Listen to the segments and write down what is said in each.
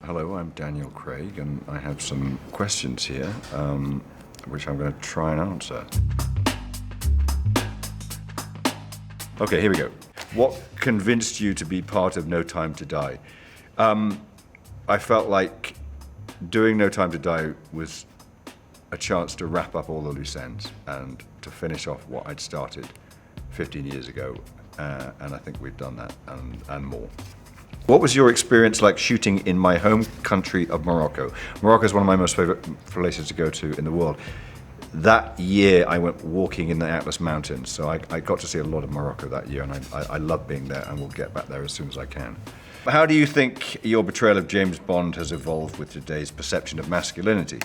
Hello, I'm Daniel Craig, and I have some questions here, which I'm going to try and answer. Okay, here we go. What convinced you to be part of No Time to Die? I felt like doing No Time to Die was a chance to wrap up all the loose ends and to finish off what I'd started 15 years ago, and I think we've done that and more. What was your experience like shooting in my home country of Morocco? Morocco is one of my most favorite places to go to in the world. That year I went walking in the Atlas Mountains, so I got to see a lot of Morocco that year, and I love being there, and will get back there as soon as I can. How do you think your portrayal of James Bond has evolved with today's perception of masculinity?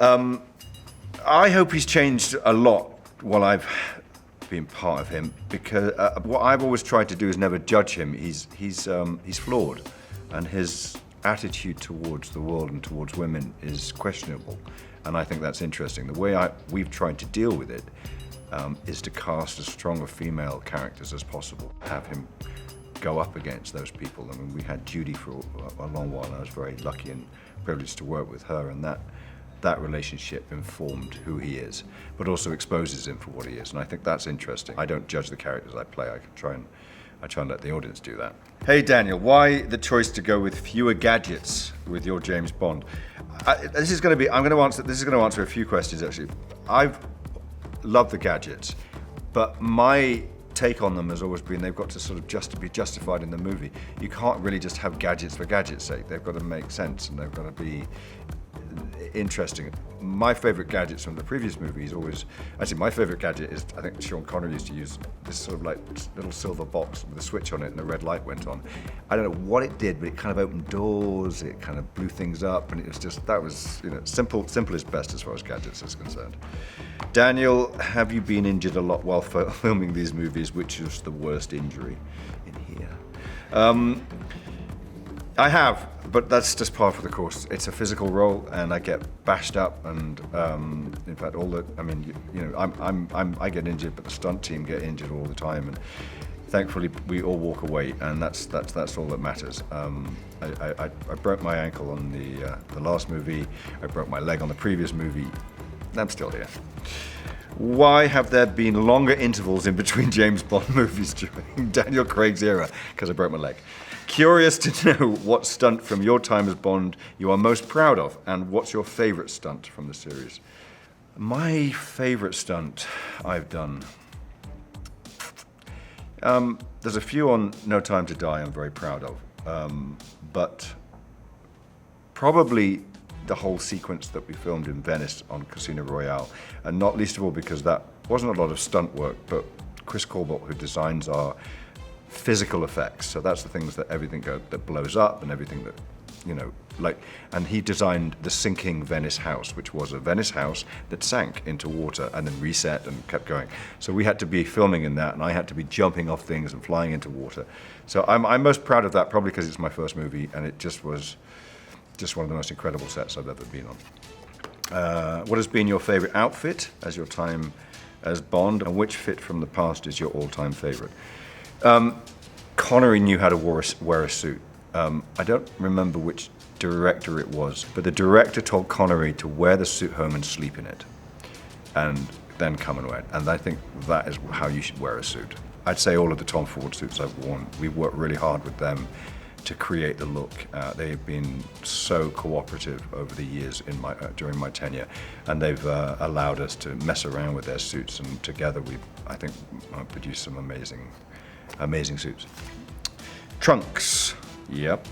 I hope he's changed a lot while I've been part of him, because what I've always tried to do is never judge him. He's flawed, and his attitude towards the world and towards women is questionable, and I think that's interesting. The way we've tried to deal with it is to cast as strong of female characters as possible, have him go up against those people. I mean, we had Judy for a long while, and I was very lucky and privileged to work with her, and that relationship informed who he is, but also exposes him for what he is, and I think that's interesting. I don't judge the characters I play. I try and let the audience do that. Hey Daniel, why the choice to go with fewer gadgets with your James Bond? This is going to answer a few questions actually. I've loved the gadgets, but my take on them has always been they've got to sort of just be justified in the movie. You can't really just have gadgets for gadget's sake. They've got to make sense, and they've got to be interesting. My favorite gadgets from the previous movie is always, actually my favorite gadget is, I think Sean Connery used to use this sort of like little silver box with a switch on it and the red light went on. I don't know what it did, but it kind of opened doors, it kind of blew things up, and it was just, that was, simple is best as far as gadgets is concerned. Daniel, have you been injured a lot while filming these movies? Which is the worst injury in here? I have, but that's just par for the course. It's a physical role, and I get bashed up, and in fact, I get injured, but the stunt team get injured all the time, and thankfully we all walk away, and that's all that matters. I broke my ankle on the last movie. I broke my leg on the previous movie. I'm still here. Why have there been longer intervals in between James Bond movies during Daniel Craig's era? Because I broke my leg. Curious to know what stunt from your time as Bond you are most proud of, and what's your favorite stunt from the series? My favorite stunt I've done. There's a few on No Time to Die I'm very proud of, but probably the whole sequence that we filmed in Venice on Casino Royale, and not least of all because that wasn't a lot of stunt work, but Chris Corbett, who designs our physical effects, so that's the things that everything that blows up and everything that, and he designed the sinking Venice house, which was a Venice house that sank into water and then reset and kept going. So we had to be filming in that, and I had to be jumping off things and flying into water. So I'm most proud of that, probably because it's my first movie, and it just was one of the most incredible sets I've ever been on. What has been your favorite outfit as your time as Bond, and which fit from the past is your all-time favorite? Connery knew how to wear a suit. I don't remember which director it was, but the director told Connery to wear the suit home and sleep in it, and then come and wear it. And I think that is how you should wear a suit. I'd say all of the Tom Ford suits I've worn, we've worked really hard with them to create the look. They've been so cooperative over the years during my tenure, and they've allowed us to mess around with their suits, and together I think produced some amazing suits. Trunks, yep.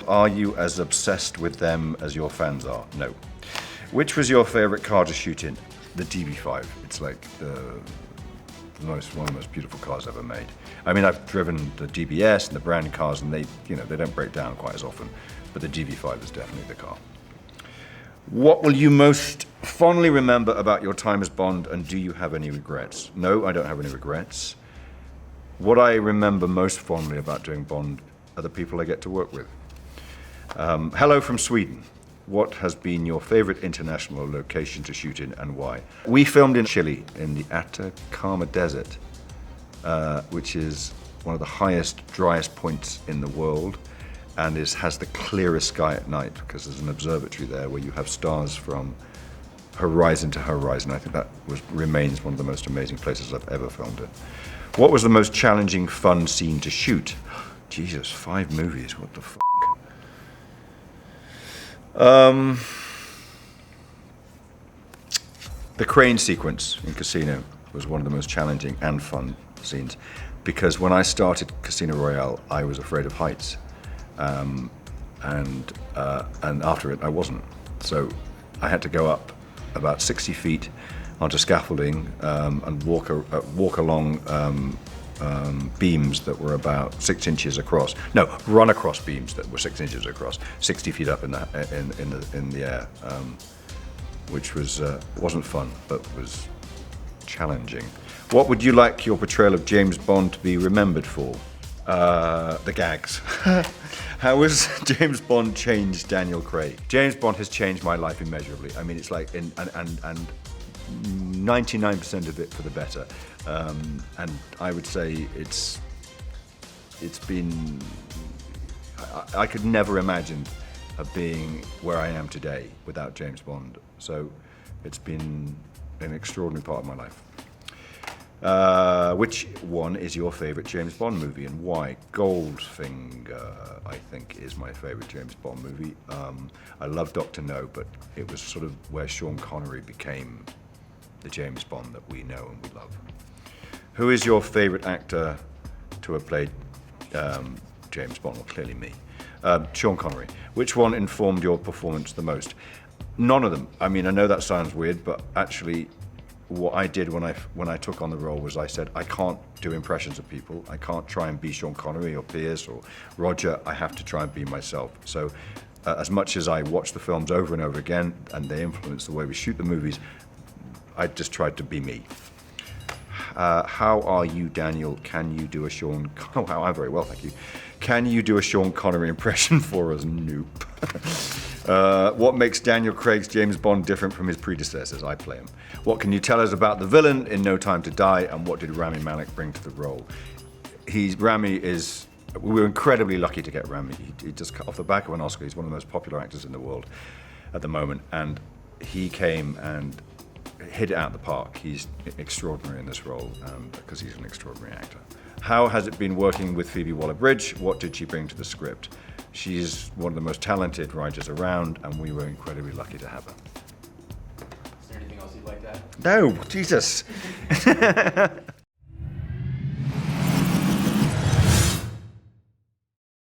Are you as obsessed with them as your fans are? No. Which was your favorite car to shoot in? The DB5. It's like one of the most beautiful cars ever made. I mean, I've driven the DBS and the brand cars, and they don't break down quite as often, but the DB5 is definitely the car. What will you most fondly remember about your time as Bond, and do you have any regrets? No, I don't have any regrets. What I remember most fondly about doing Bond are the people I get to work with. Hello from Sweden. What has been your favorite international location to shoot in, and why? We filmed in Chile, in the Atacama Desert, which is one of the highest, driest points in the world. and has the clearest sky at night because there's an observatory there where you have stars from horizon to horizon. I think that remains one of the most amazing places I've ever filmed in. What was the most challenging, fun scene to shoot? Jesus, 5 movies, what the f***? The crane sequence in Casino was one of the most challenging and fun scenes because when I started Casino Royale, I was afraid of heights, and after it, I wasn't. So I had to go up about 60 feet onto scaffolding and walk along beams that were about 6 inches across. No, run across beams that were 6 inches across, 60 feet up in the air, which was wasn't fun, but was challenging. What would you like your portrayal of James Bond to be remembered for? The gags. How has James Bond changed Daniel Craig? James Bond has changed my life immeasurably. I mean, it's like, and 99% of it for the better. And I would say it's been, I could never imagine being where I am today without James Bond. So it's been an extraordinary part of my life. Which one is your favorite James Bond movie and why? Goldfinger, I think, is my favorite James Bond movie. I love Dr. No, but it was sort of where Sean Connery became the James Bond that we know and we love. Who is your favorite actor to have played James Bond? Well, clearly me. Sean Connery. Which one informed your performance the most? None of them. I mean, I know that sounds weird, but actually what I did when I took on the role was I said, I can't do impressions of people. I can't try and be Sean Connery or Pierce or Roger. I have to try and be myself. So as much as I watch the films over and over again and they influence the way we shoot the movies, I just tried to be me. How are you, Daniel? Can you do a Sean... Oh, I'm very well, thank you. Can you do a Sean Connery impression for us? Nope. What makes Daniel Craig's James Bond different from his predecessors? I play him. What can you tell us about the villain in No Time to Die, and what did Rami Malek bring to the role? Rami is... We were incredibly lucky to get Rami. He just off the back of an Oscar. He's one of the most popular actors in the world at the moment, and he came and hit it out of the park. He's extraordinary in this role because he's an extraordinary actor. How has it been working with Phoebe Waller-Bridge? What did she bring to the script? She's one of the most talented writers around, and we were incredibly lucky to have her. Is there anything else you'd like to add? No, Jesus.